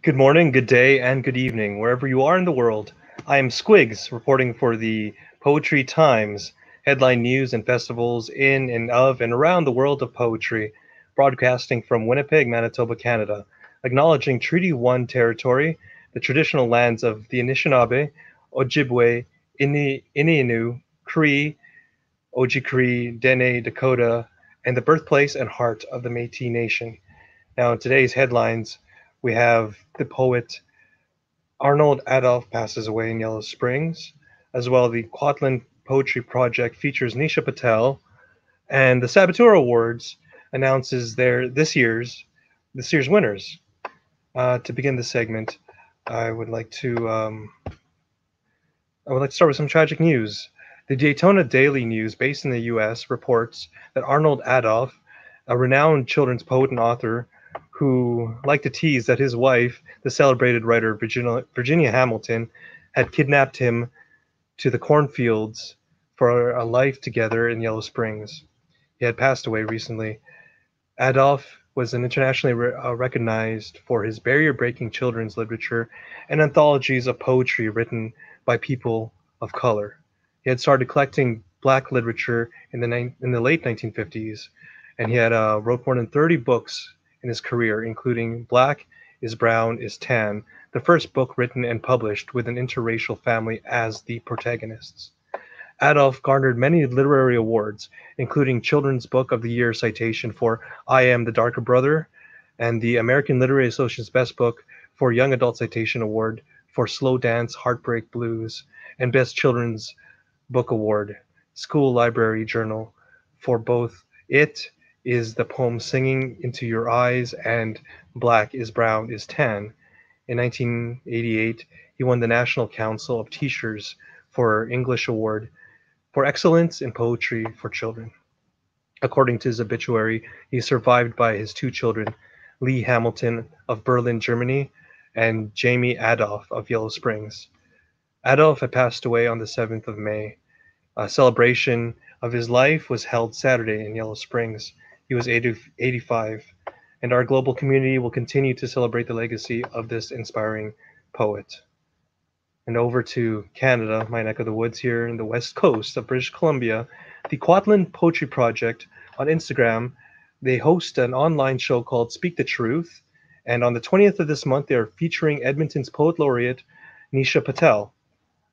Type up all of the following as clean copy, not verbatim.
Good morning, good day, and good evening, wherever you are in the world. I am Squigs, reporting for the Poetry Times, headline news and festivals in and of and around the world of poetry, broadcasting from Winnipeg, Manitoba, Canada, acknowledging Treaty 1 territory, the traditional lands of the Anishinaabe, Ojibwe, Innu, Cree, Ojibwe, Dene, Dakota, and the birthplace and heart of the Métis Nation. Now, in today's headlines, we have the poet Arnold Adolf passes away in Yellow Springs, as well the Kwantlen Poetry Project features Nisha Patel, and the Saboteur Awards announces their this year's winners. To begin the segment, I would like to start with some tragic news. The Daytona Daily News, based in the U.S., reports that Arnold Adolf, a renowned children's poet and author, who liked to tease that his wife, the celebrated writer Virginia Hamilton, had kidnapped him to the cornfields for a life together in Yellow Springs. He had passed away recently. Adolf was an internationally recognized for his barrier-breaking children's literature and anthologies of poetry written by people of color. He had started collecting black literature in the late 1950s, and he had wrote more than 30 books in his career, including Black is Brown is Tan, the first book written and published with an interracial family as the protagonists. Adolf garnered many literary awards, including Children's Book of the Year citation for I Am the Darker Brother, and the American Literary Association's Best Book for Young Adult Citation Award for Slow Dance Heartbreak Blues, and Best Children's Book Award, School Library Journal, for both It is the poem Singing into Your Eyes and Black is Brown is Tan. In 1988, he won the National Council of Teachers for English Award for excellence in poetry for children. According to his obituary, he is survived by his two children, Lee Hamilton of Berlin, Germany, and Jamie Adolf of Yellow Springs. Adolf had passed away on the 7th of May. A celebration of his life was held Saturday in Yellow Springs. He was 85, and our global community will continue to celebrate the legacy of this inspiring poet. And over to Canada, my neck of the woods here in the west coast of British Columbia, the Kwantlen Poetry Project on Instagram, they host an online show called Speak the Truth. And on the 20th of this month, they're featuring Edmonton's Poet Laureate, Nisha Patel.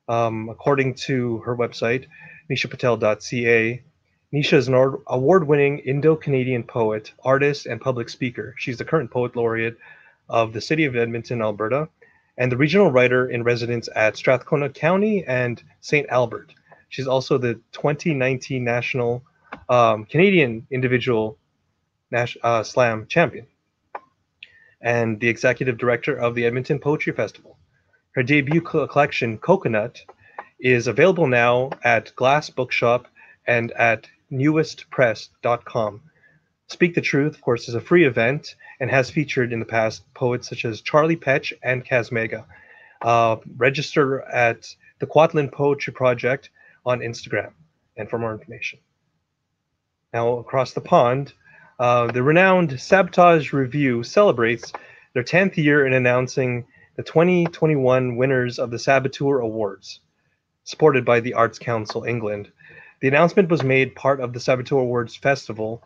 According to her website, nishapatel.ca, Nisha is an award-winning Indo-Canadian poet, artist, and public speaker. She's the current Poet Laureate of the City of Edmonton, Alberta, and the regional writer in residence at Strathcona County and St. Albert. She's also the 2019 National Canadian Individual Slam Champion and the executive director of the Edmonton Poetry Festival. Her debut collection, Coconut, is available now at Glass Bookshop and at newestpress.com. Speak the Truth, of course, is a free event and has featured in the past poets such as Charlie Petch and Kazmega. Register at the Kwantlen Poetry Project on Instagram and for more information. Now, across the pond, the renowned Sabotage Review celebrates their 10th year in announcing the 2021 winners of the Saboteur Awards, supported by the Arts Council England. The announcement was made part of the Saboteur Awards Festival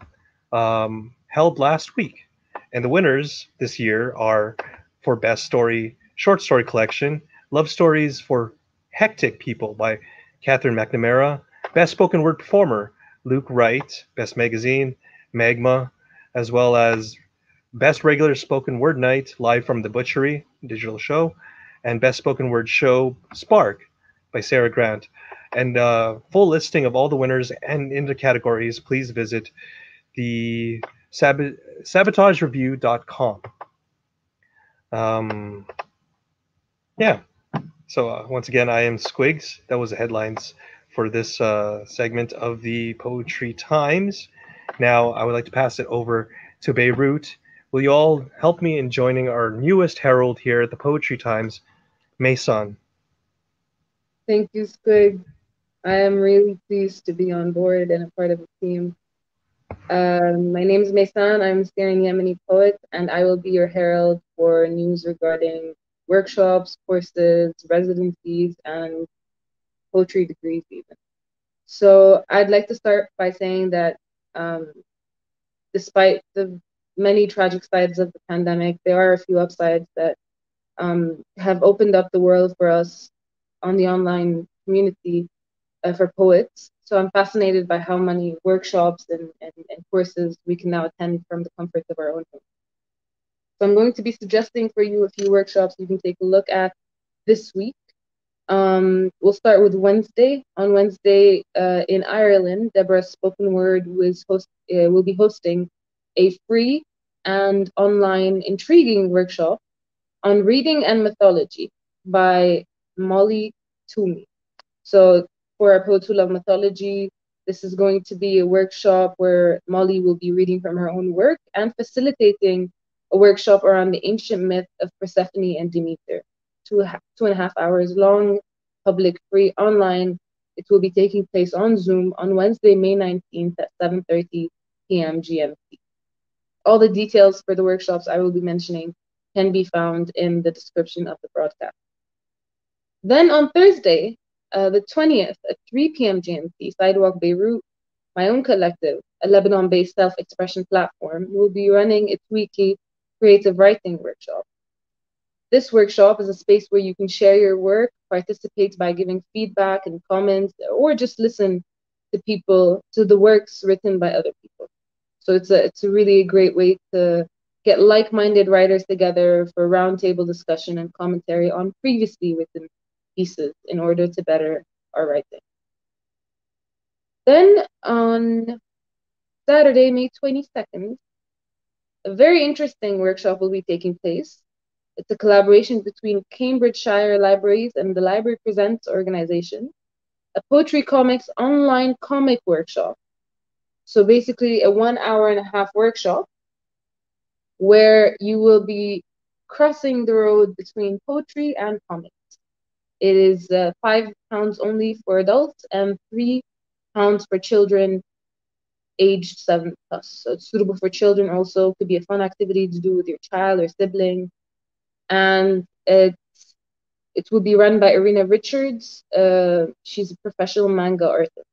held last week. And the winners this year are for Best Story, Short Story Collection, Love Stories for Hectic People by Catherine McNamara, Best Spoken Word Performer, Luke Wright, Best Magazine, Magma, as well as Best Regular Spoken Word Night, Live from the Butchery, digital show, and Best Spoken Word Show, Spark, by Sarah Grant. And full listing of all the winners and in the categories, please visit the sabotagereview.com. Yeah. So once again, I am Squigs. That was the headlines for this segment of the Poetry Times. Now I would like to pass it over to Beirut. Will you all help me in joining our newest herald here at the Poetry Times, Mason? Thank you, Squig. I am really pleased to be on board and a part of the team. My name is Maysan. I'm a Syrian Yemeni poet, and I will be your herald for news regarding workshops, courses, residencies, and poetry degrees even. So I'd like to start by saying that um, despite the many tragic sides of the pandemic, there are a few upsides that have opened up the world for us on the online community for poets. So I'm fascinated by how many workshops and courses we can now attend from the comfort of our own home. So I'm going to be suggesting for you a few workshops you can take a look at this week. We'll start with Wednesday. On Wednesday in Ireland, Debroah Spoken Word will be hosting a free and online intriguing workshop on reading and mythology by Molly Toomey. So for our poets who love mythology, this is going to be a workshop where Molly will be reading from her own work and facilitating a workshop around the ancient myth of Persephone and Demeter. 2.5 hours long, public, free, online. It will be taking place on Zoom on Wednesday, May 19th at 7:30 p.m. GMT. All the details for the workshops I will be mentioning can be found in the description of the broadcast. Then on Thursday, the 20th at 3 p.m. GMT, Sidewalk Beirut, my own collective, a Lebanon-based self-expression platform, will be running its weekly creative writing workshop. This workshop is a space where you can share your work, participate by giving feedback and comments, or just listen to the works written by other people. So it's a really great way to get like-minded writers together for roundtable discussion and commentary on previously written pieces in order to better our writing. Then on Saturday, May 22nd, a very interesting workshop will be taking place. It's a collaboration between Cambridgeshire Libraries and the Library Presents organization, a poetry comics online comic workshop. So basically a 1.5 hour workshop where you will be crossing the road between poetry and comics. It is £5 only for adults and £3 for children aged 7+. So it's suitable for children also. Could be a fun activity to do with your child or sibling. And it will be run by Irina Richards. She's a professional manga artist.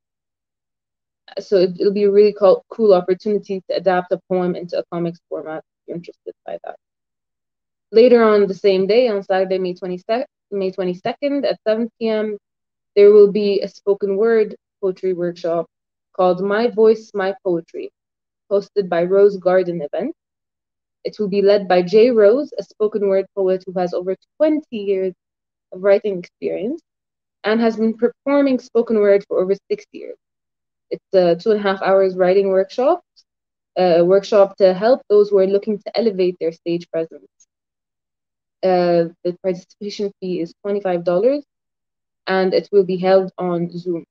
So it'll be a really cool opportunity to adapt a poem into a comics format if you're interested by that. Later on the same day, on Saturday, May 22nd at 7 p.m., there will be a spoken word poetry workshop called My Voice, My Poetry, hosted by Rose Garden Event. It will be led by Jay Rose, a spoken word poet who has over 20 years of writing experience and has been performing spoken word for over 6 years. It's a 2.5 hours writing workshop, a workshop to help those who are looking to elevate their stage presence. The participation fee is $25 and it will be held on Zoom.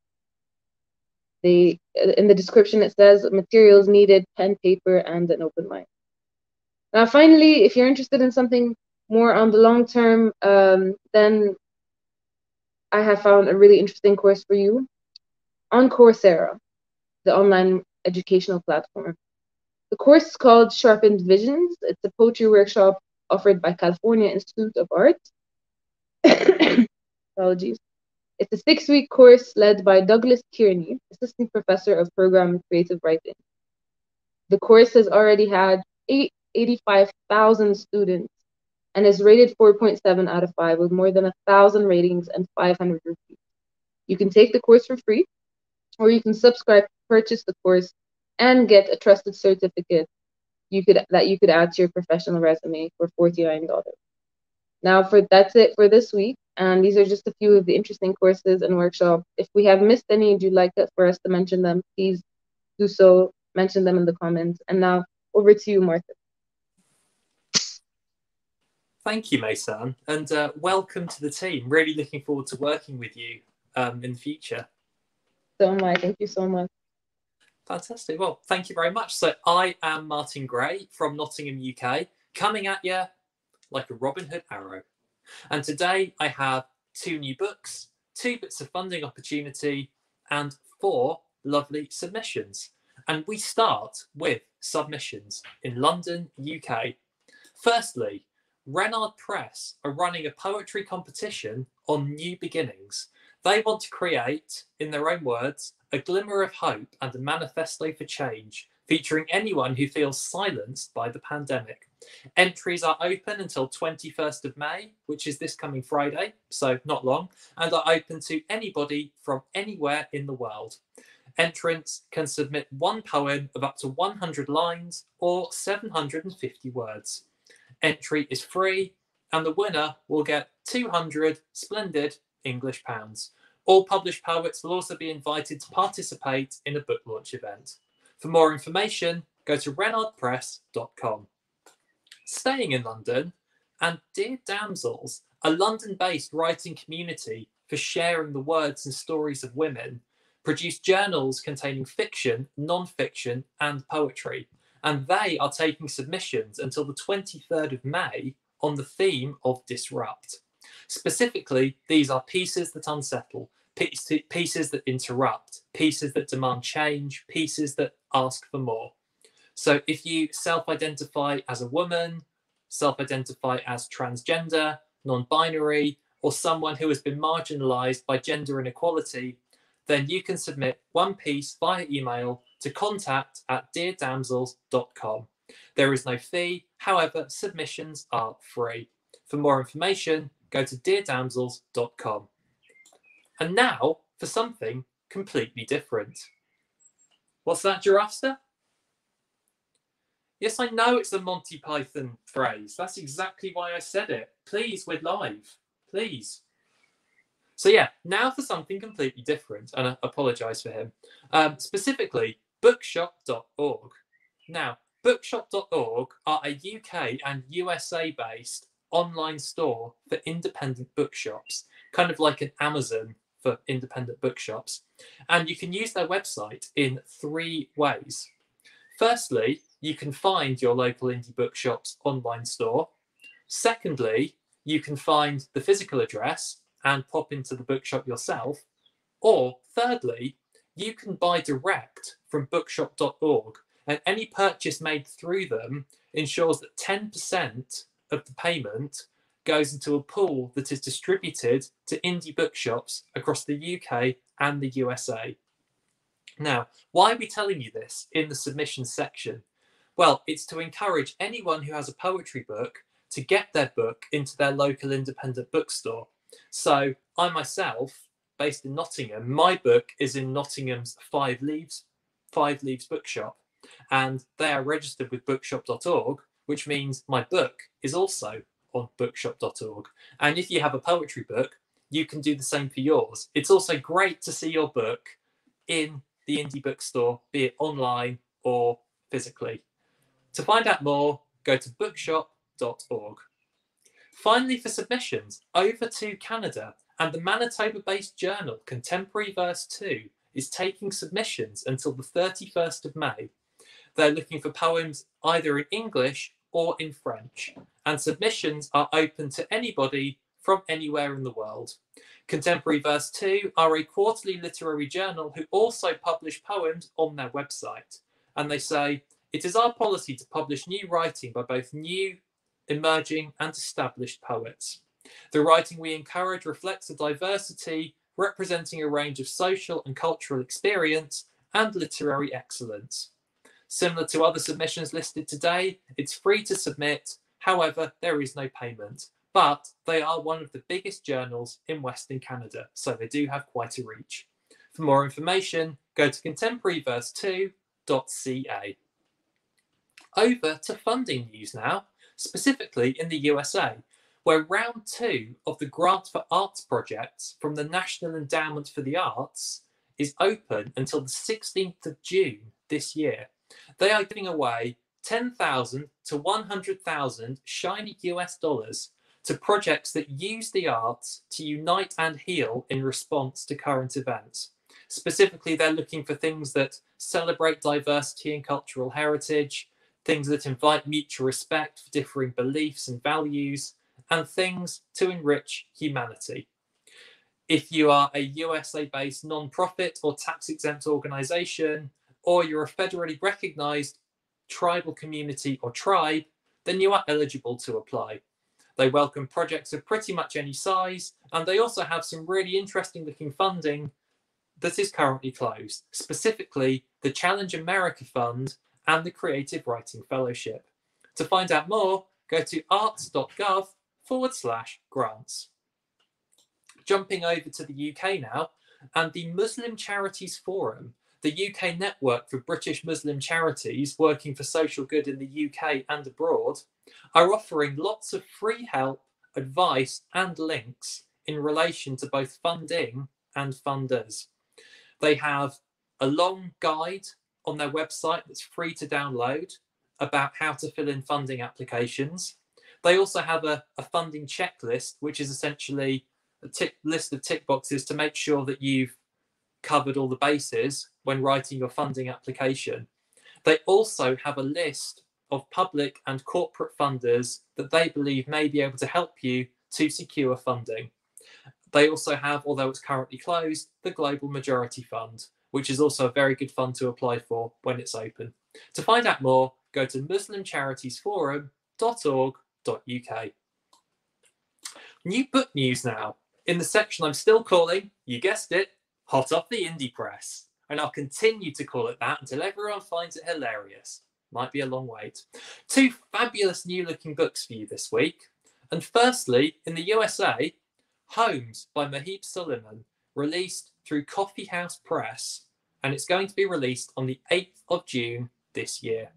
In the description it says materials needed, pen, paper, and an open mic. Now finally, if you're interested in something more on the long term, then I have found a really interesting course for you on Coursera, the online educational platform. The course is called Sharpened Visions. It's a poetry workshop offered by California Institute of Art. Apologies. It's a 6-week course led by Douglas Kearney, Assistant Professor of Program and Creative Writing. The course has already had 85,000 students and is rated 4.7 out of 5 with more than 1,000 ratings and 500 reviews. You can take the course for free, or you can subscribe, purchase the course, and get a trusted certificate that you could add to your professional resume for $49. Now, that's it for this week, and these are just a few of the interesting courses and workshops. If we have missed any and you'd like for us to mention them, please do so. Mention them in the comments. And now, over to you, Martha. Thank you, Maysan, and welcome to the team. Really looking forward to working with you in the future. So am I. Thank you so much. Fantastic. Well, thank you very much. So I am Martin Gray from Nottingham, UK, coming at you like a Robin Hood arrow. And today I have 2 new books, 2 bits of funding opportunity, and 4 lovely submissions. And we start with submissions in London, UK. Firstly, Renard Press are running a poetry competition on new beginnings. They want to create, in their own words, a glimmer of hope and a manifesto for change, featuring anyone who feels silenced by the pandemic. Entries are open until 21st of May, which is this coming Friday, so not long, and are open to anybody from anywhere in the world. Entrants can submit one poem of up to 100 lines or 750 words. Entry is free, and the winner will get 200 splendid English pounds. All published poets will also be invited to participate in a book launch event. For more information, go to renardpress.com. Staying in London, and Dear Damsels, a London-based writing community for sharing the words and stories of women, produce journals containing fiction, non-fiction, and poetry. And they are taking submissions until the 23rd of May on the theme of disrupt. Specifically, these are pieces that unsettle, pieces that interrupt, pieces that demand change, pieces that ask for more. So if you self-identify as a woman, self-identify as transgender, non-binary, or someone who has been marginalised by gender inequality, then you can submit one piece via email to contact@deardamsels.com. There is no fee, however, submissions are free. For more information, go to deardamsels.com. And now for something completely different. What's that, Giraffester? Yes, I know it's a Monty Python phrase. That's exactly why I said it. Please, we're live. Please. So yeah, now for something completely different, and I apologise for him. Specifically, bookshop.org. Now, bookshop.org are a UK and USA-based online store for independent bookshops, kind of like an Amazon for independent bookshops. And you can use their website in 3 ways. Firstly, you can find your local indie bookshop's online store. Secondly, you can find the physical address and pop into the bookshop yourself. Or thirdly, you can buy direct from bookshop.org, and any purchase made through them ensures that 10% of the payment goes into a pool that is distributed to indie bookshops across the UK and the USA. Now, why are we telling you this in the submissions section? Well, it's to encourage anyone who has a poetry book to get their book into their local independent bookstore. So I myself, based in Nottingham, my book is in Nottingham's Five Leaves bookshop, and they are registered with bookshop.org, which means my book is also on bookshop.org. And if you have a poetry book, you can do the same for yours. It's also great to see your book in the indie bookstore, be it online or physically. To find out more, go to bookshop.org. Finally, for submissions, over to Canada, and the Manitoba-based journal Contemporary Verse 2 is taking submissions until the 31st of May. They're looking for poems either in English or in French, and submissions are open to anybody from anywhere in the world. Contemporary Verse 2 are a quarterly literary journal who also publish poems on their website, and they say, "It is our policy to publish new writing by both new, emerging and established poets. The writing we encourage reflects a diversity representing a range of social and cultural experience and literary excellence. Similar to other submissions listed today, it's free to submit, however, there is no payment, but they are one of the biggest journals in Western Canada, so they do have quite a reach. For more information, go to contemporaryverse2.ca. Over to funding news now, specifically in the USA, where round 2 of the Grant for Arts projects from the National Endowment for the Arts is open until the 16th of June this year. They are giving away $10,000 to $100,000 shiny US dollars to projects that use the arts to unite and heal in response to current events. Specifically, they're looking for things that celebrate diversity and cultural heritage, things that invite mutual respect for differing beliefs and values, and things to enrich humanity. If you are a USA-based non-profit or tax-exempt organisation, or you're a federally recognized tribal community or tribe, then you are eligible to apply. They welcome projects of pretty much any size, and they also have some really interesting looking funding that is currently closed, specifically the Challenge America Fund and the Creative Writing Fellowship. To find out more, go to arts.gov/grants. Jumping over to the UK now, and the Muslim Charities Forum, the UK network for British Muslim charities working for social good in the UK and abroad, are offering lots of free help, advice, and links in relation to both funding and funders. They have a long guide on their website that's free to download about how to fill in funding applications. They also have a funding checklist, which is essentially a list of tick boxes to make sure that you've covered all the bases when writing your funding application. They also have a list of public and corporate funders that they believe may be able to help you to secure funding. They also have, although it's currently closed, the Global Majority Fund, which is also a very good fund to apply for when it's open. To find out more, go to muslimcharitiesforum.org.uk. New book news now, in the section I'm still calling, you guessed it, Hot Off the Indie Press. And I'll continue to call it that until everyone finds it hilarious. Might be a long wait. Two fabulous new looking books for you this week. And firstly, in the USA, Homes by Moheb Soliman, released through Coffee House Press, and it's going to be released on the 8th of June this year.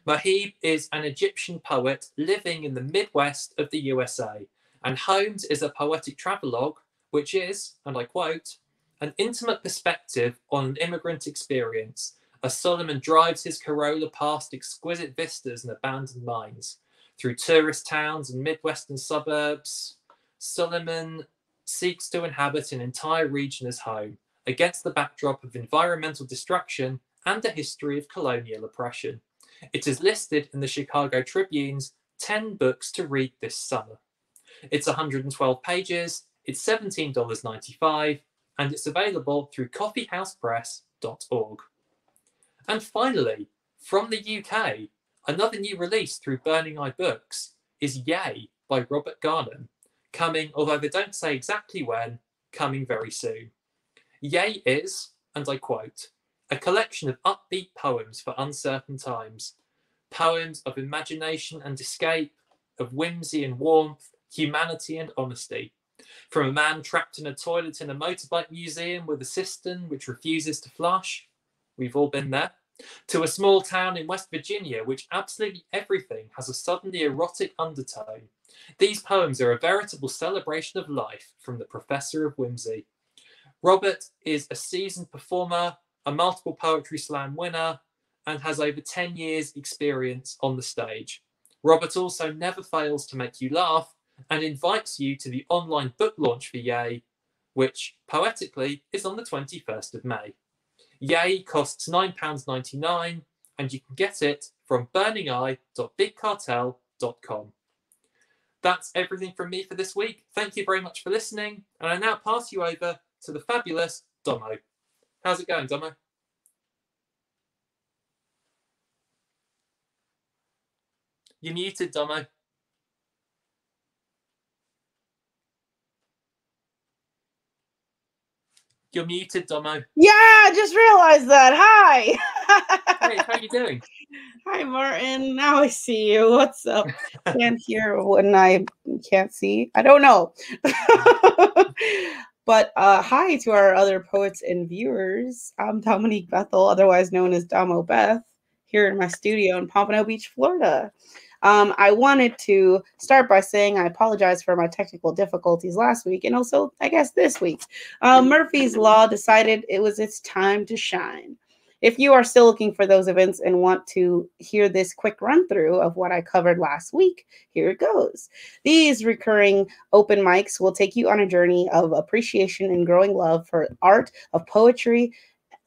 Moheb is an Egyptian poet living in the Midwest of the USA, and Homes is a poetic travelogue, which is, and I quote, an intimate perspective on an immigrant experience as Soliman drives his Corolla past exquisite vistas and abandoned mines. Through tourist towns and Midwestern suburbs, Soliman seeks to inhabit an entire region as home, against the backdrop of environmental destruction and a history of colonial oppression. It is listed in the Chicago Tribune's 10 books to read this summer. It's 112 pages, it's $17.95, and it's available through coffeehousepress.org. And finally, from the UK, another new release through Burning Eye Books is Yay by Robert Garnham, coming, although they don't say exactly when, coming very soon. Yay is, and I quote, a collection of upbeat poems for uncertain times, poems of imagination and escape, of whimsy and warmth, humanity and honesty. From a man trapped in a toilet in a motorbike museum with a cistern which refuses to flush, we've all been there, to a small town in West Virginia which absolutely everything has a suddenly erotic undertone. These poems are a veritable celebration of life from the professor of whimsy. Robert is a seasoned performer, a multiple poetry slam winner, and has over 10 years experience on the stage. Robert also never fails to make you laugh and invites you to the online book launch for Yay, which poetically is on the 21st of May. Yay costs £9.99 and you can get it from burningeye.bigcartel.com. That's everything from me for this week. Thank you very much for listening, and I now pass you over to the fabulous Domo. How's it going, Domo? You're muted, Domo. You're muted, Domo. Yeah, I just realized that. Hi. Hey, how are you doing? Hi, Martin. Now I see you. What's up? Can't hear when I can't see. I don't know. But hi to our other poets and viewers. I'm Dominique Bethel, otherwise known as Domo Beth, here in my studio in Pompano Beach, Florida. I wanted to start by saying I apologize for my technical difficulties last week and also, I guess, this week. Murphy's Law decided it was its time to shine. If you are still looking for those events and want to hear this quick run through of what I covered last week, here it goes. These recurring open mics will take you on a journey of appreciation and growing love for art, of poetry,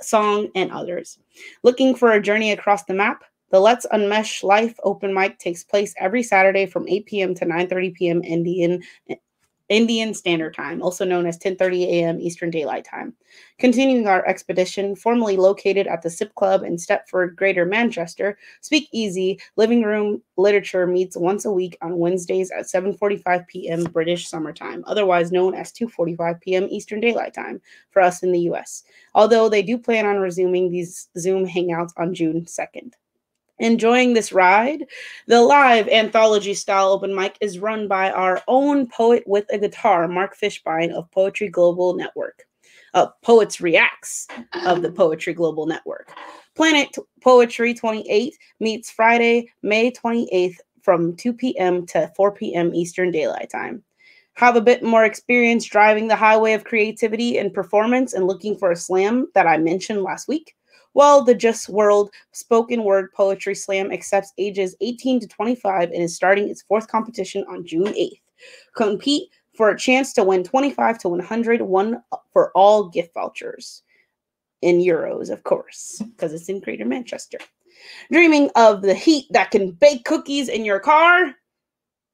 song, and others. Looking for a journey across the map? The Let's Unmesh Life open mic takes place every Saturday from 8 p.m. to 9:30 p.m. Indian Indian Standard Time, also known as 10:30 a.m. Eastern Daylight Time. Continuing our expedition, formerly located at the SIP Club in Stepford, Greater Manchester, Speak Easy Living Room Literature meets once a week on Wednesdays at 7:45 p.m. British Summer Time, otherwise known as 2:45 p.m. Eastern Daylight Time for us in the U.S., although they do plan on resuming these Zoom hangouts on June 2nd. Enjoying this ride? The live anthology-style open mic is run by our own poet with a guitar, Mark Fishbein of Poetry Global Network. Poets Reacts of the Poetry Global Network. Planet Poetry 28 meets Friday, May 28th from 2 p.m. to 4 p.m. Eastern Daylight Time. Have a bit more experience driving the highway of creativity and performance and looking for a slam that I mentioned last week? Well, the Just World Spoken Word Poetry Slam accepts ages 18 to 25 and is starting its 4th competition on June 8th. Compete for a chance to win 25 to 100, one for all gift vouchers. In euros, of course, because it's in Greater Manchester. Dreaming of the heat that can bake cookies in your car?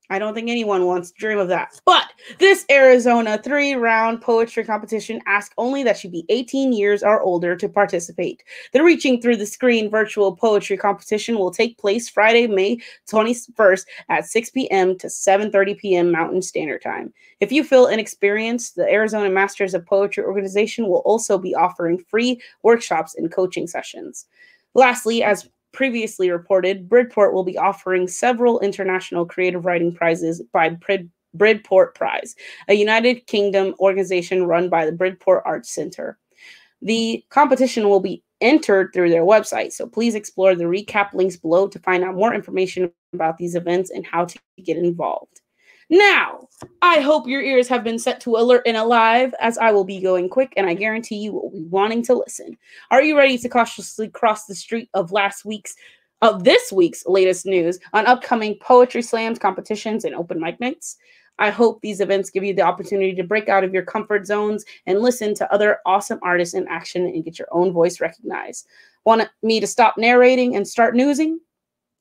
I don't think anyone wants to dream of that. But this Arizona 3-round poetry competition asks only that you be 18 years or older to participate. The Reaching Through the Screen virtual poetry competition will take place Friday, May 21st at 6 p.m. to 7:30 p.m. Mountain Standard Time. If you feel inexperienced, the Arizona Masters of Poetry organization will also be offering free workshops and coaching sessions. Lastly, as previously reported, Bridport will be offering several international creative writing prizes by Bridport Prize, a United Kingdom organization run by the Bridport Arts Center. The competition will be entered through their website, so please explore the recap links below to find out more information about these events and how to get involved. Now, I hope your ears have been set to alert and alive, as I will be going quick, and I guarantee you will be wanting to listen. Are you ready to cautiously cross the street of this week's latest news on upcoming poetry slams, competitions, and open mic nights? I hope these events give you the opportunity to break out of your comfort zones and listen to other awesome artists in action and get your own voice recognized. Want me to stop narrating and start newsing?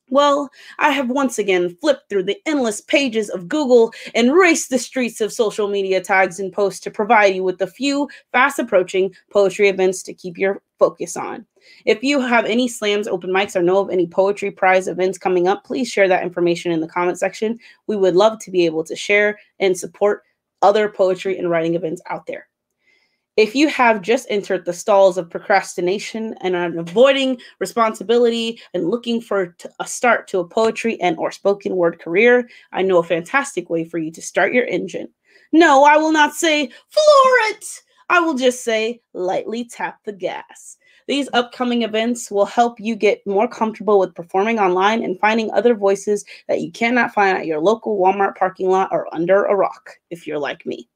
Well, I have once again flipped through the endless pages of Google and raced the streets of social media tags and posts to provide you with a few fast-approaching poetry events to keep your focus on. If you have any slams, open mics, or know of any poetry prize events coming up, please share that information in the comment section. We would love to be able to share and support other poetry and writing events out there. If you have just entered the stalls of procrastination and are avoiding responsibility and looking for a start to a poetry and or spoken word career, I know a fantastic way for you to start your engine. No, I will not say floor it. I will just say lightly tap the gas. These upcoming events will help you get more comfortable with performing online and finding other voices that you cannot find at your local Walmart parking lot or under a rock, if you're like me.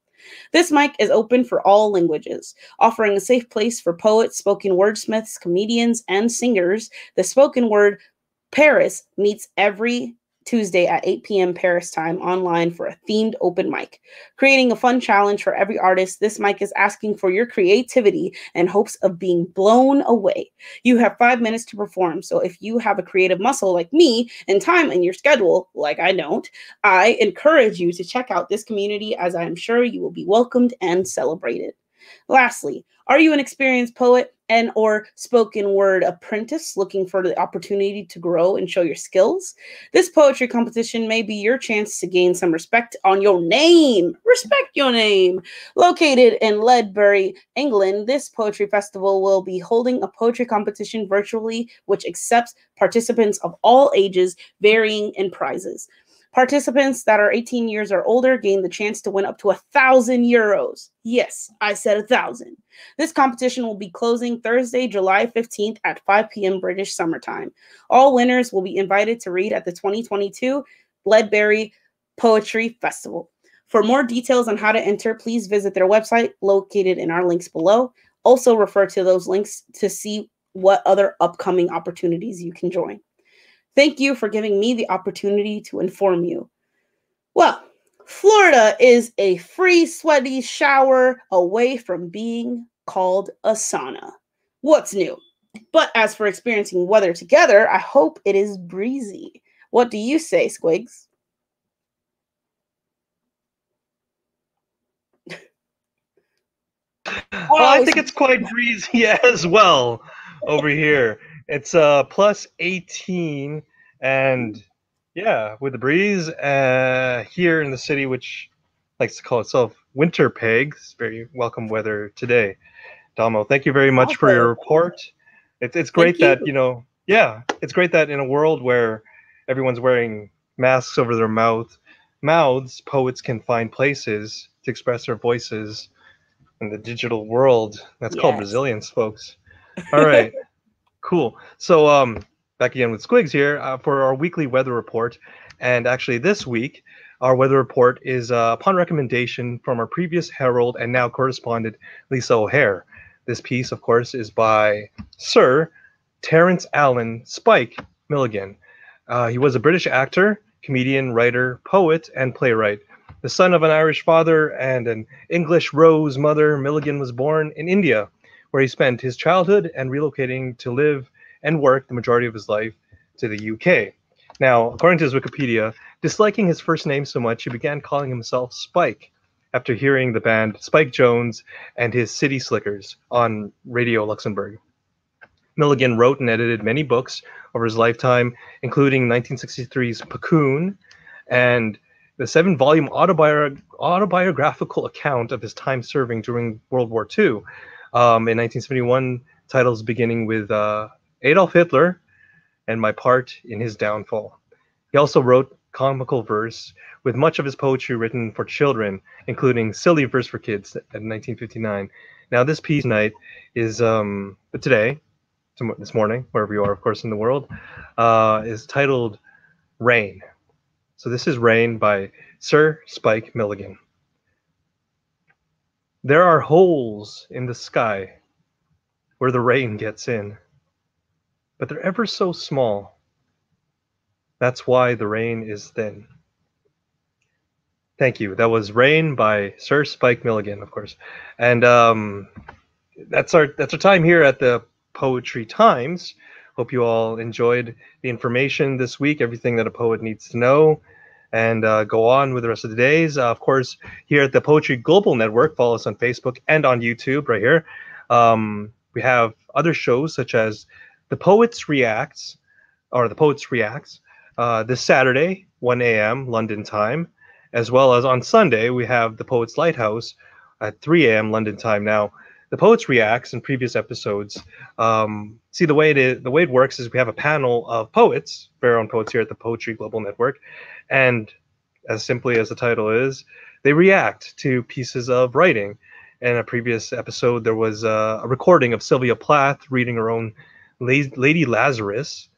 This mic is open for all languages, offering a safe place for poets, spoken wordsmiths, comedians, and singers. The Spoken Word Paris meets every Tuesday at 8 p.m. Paris time online for a themed open mic. Creating a fun challenge for every artist, this mic is asking for your creativity and hopes of being blown away. You have 5 minutes to perform, so if you have a creative muscle like me and time in your schedule, like I don't, I encourage you to check out this community, as I am sure you will be welcomed and celebrated. Lastly, are you an experienced poet and or spoken word apprentice looking for the opportunity to grow and show your skills? This poetry competition may be your chance to gain some respect on your name. Respect your name. Located in Ledbury, England, this poetry festival will be holding a poetry competition virtually, which accepts participants of all ages, varying in prizes. Participants that are 18 years or older gain the chance to win up to €1,000. Yes, I said 1,000. This competition will be closing Thursday, July 15th at 5 p.m. British Summer Time. All winners will be invited to read at the 2022 Ledbury Poetry Festival. For more details on how to enter, please visit their website located in our links below. Also refer to those links to see what other upcoming opportunities you can join. Thank you for giving me the opportunity to inform you. Well, Florida is a free, sweaty shower away from being called a sauna. What's new? But as for experiencing weather together, I hope it is breezy. What do you say, Squigs? I think it's quite breezy as well over here. It's plus 18, and yeah, with the breeze here in the city, which likes to call itself Winter Pegs. Very welcome weather today. Damo, thank you very much for your report. It's great that, it's great that in a world where everyone's wearing masks over their mouths, poets can find places to express their voices in the digital world. That's called resilience, folks. All right, cool. So back again with Squigs here for our weekly weather report. And actually this week, our weather report is upon recommendation from our previous Herald and now correspondent, Lisa O'Hare. This piece, of course, is by Sir Terence Allen Spike Milligan. He was a British actor, comedian, writer, poet, and playwright. The son of an Irish father and an English Rose mother, Milligan was born in India, where he spent his childhood and relocating to live and work the majority of his life to the UK. Now, according to his Wikipedia, disliking his first name so much, he began calling himself Spike after hearing the band Spike Jones and his City Slickers on Radio Luxembourg. Milligan wrote and edited many books over his lifetime, including 1963's Cocoon and the 7-volume autobiographical account of his time serving during World War II. In 1971, titles beginning with Adolf Hitler and My Part in His Downfall. He also wrote comical verse, with much of his poetry written for children, including Silly Verse for Kids in 1959. Now, this piece tonight is, this morning, wherever you are, of course, in the world, is titled Rain. So this is Rain by Sir Spike Milligan. There are holes in the sky where the rain gets in, but they're ever so small. That's why the rain is thin. Thank you. That was Rain by Sir Spike Milligan, of course. And that's our time here at the Poetry Times. Hope you all enjoyed the information this week, everything that a poet needs to know, and go on with the rest of the days. Of course, here at the Poetry Global Network, follow us on Facebook and on YouTube right here. We have other shows such as The Poets Reacts, this Saturday, 1 a.m. London time, as well as on Sunday, we have The Poets Lighthouse at 3 a.m. London time. Now, The Poets Reacts in previous episodes, see the way it works is we have a panel of poets, very own poets here at the Poetry Global Network, and as simply as the title is, they react to pieces of writing. In a previous episode, there was a recording of Sylvia Plath reading her own Lady Lazarus,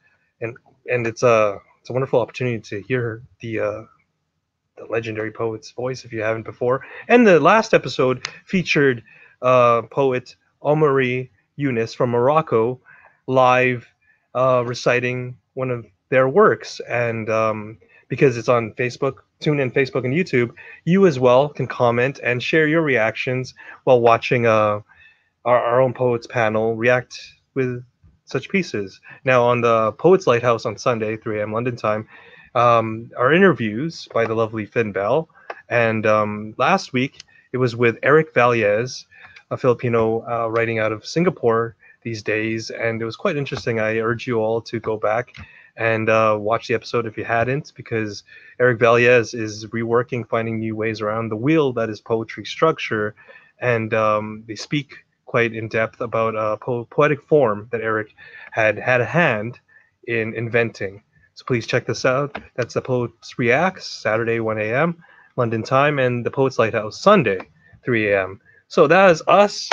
and it's a wonderful opportunity to hear the legendary poet's voice if you haven't before. And the last episode featured poet Omari Yunus from Morocco live reciting one of their works. And because it's on Facebook, tune in Facebook and YouTube, you as well can comment and share your reactions while watching our own poets panel react with such pieces. Now on the Poets Lighthouse on Sunday, 3 a.m. London time, are interviews by the lovely Finn Bell. And last week, it was with Eric Vallez, a Filipino writing out of Singapore these days. And it was quite interesting. I urge you all to go back and watch the episode if you hadn't, because Eric Vallez is reworking, finding new ways around the wheel that is poetry structure. And they speak quite in depth about a poetic form that Eric had a hand in inventing. So please check this out. That's the Poets Reacts, Saturday, 1 a.m. London time, and the Poets Lighthouse, Sunday, 3 a.m. So that is us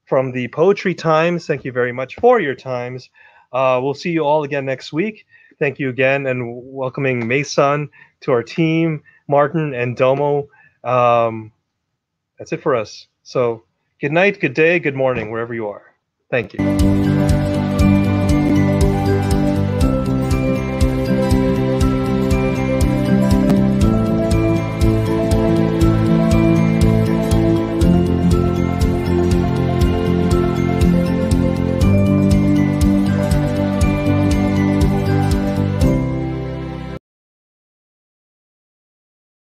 from the Poetry Times. Thank you very much for your times. We'll see you all again next week. Thank you again, and welcoming Mason to our team, Martin and Domo. That's it for us. So good night, good day, good morning, wherever you are. Thank you.